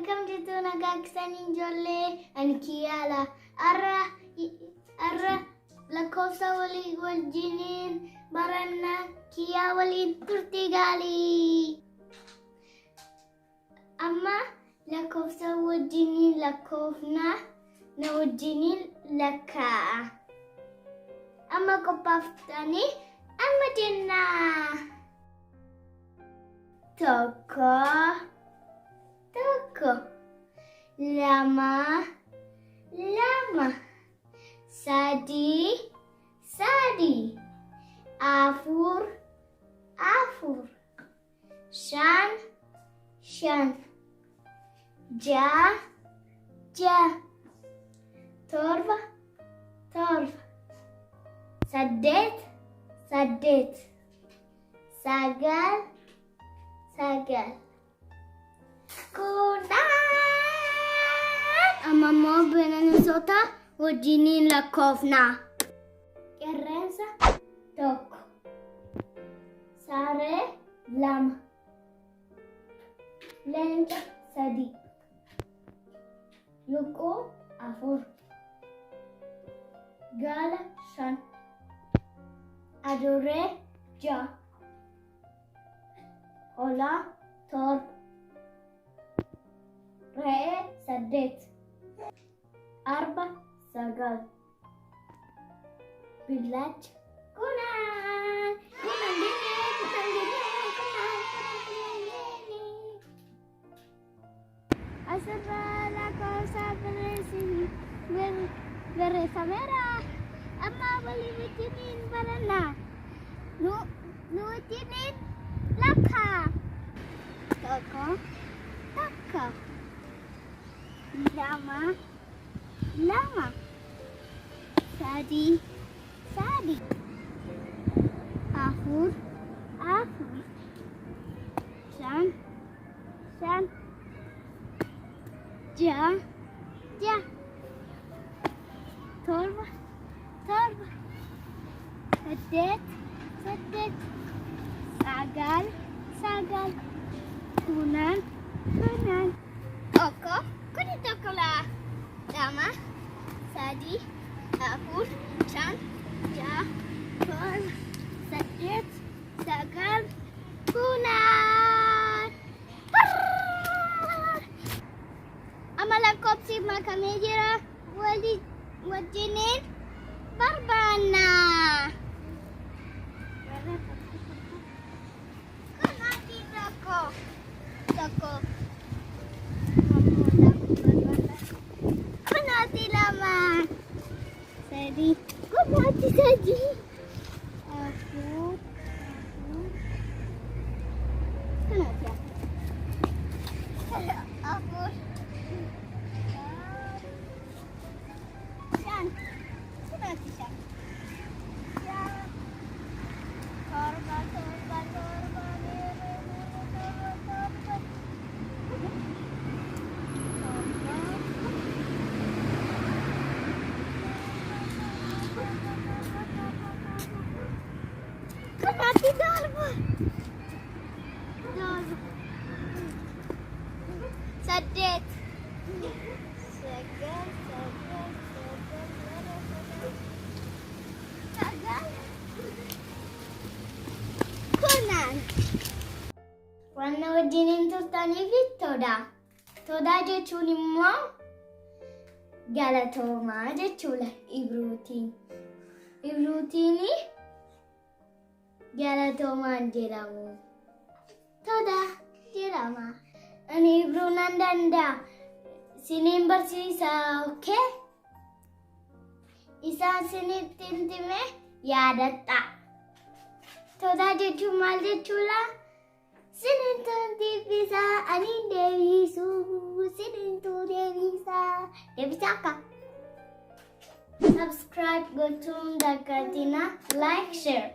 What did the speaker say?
Akkam jirtu nagaa keessanii ijoollee ani kiyyaadha. Har'a lakkoofsa walii wajjiniin barannaa kiyyaa waliin turtii gaarii. Amma lakkoofsa wajjiniin lakkoofnaa na wajjiniin lakkaa'a. Amma qophaaftanii amma jennaa. Tokko. Lama. Sadi. Afur. Shan. Jaha. Torba. Saddeet. Sagal. Amma immoo bineensota wajjiniin lakkoofnaa. Qeerransa 1, saree 2, leenca 3, luqquu 4, gaala 5, adurree 6, hoolaa 7, re'ee 8, arba 9, billacha 10. Asirraa lakkoofsa barreeffameera. Amma walii wajjiniin barannaa. Nu wajjiniin lakkaa. Tokko. Lama. Sadi. Afur. Shan. Jaha. Torba. Saddeet. Sagal. Kudhan. Kuni tokkolaa. Lama. Sadi. Afur. Shan. Jaha. Torba. Saddeet. Sagal. Kudhan. Amma lakkoofsi makamee jira. Walii wajjiniin barbaannaa. Kanaati tokko. Kanaati 2. Sadi. Kanaati 3. Afur. Kanaati 4. Shan. Kanaati 5. Torba. Kanaati 7. Saddeet. Sagal. Kudhan. Waan wajjiniin turtaniif tola. Tola jechuun immoo galatoomaa jechuudha Ibruutiin. Ibruutiin galatoomaan jedhamu. Tola jedhama. Ani Ibruu nan danda'a. Siniin barsiisaa, okay? Isaan sinitti hime yaadatta. Tola jechuun maal jechuudha? Siniin deebisaa, ani deebisu. Siniin deebisaa. Deebisaa akka? Subscribe gochuun daggatina. Like, share.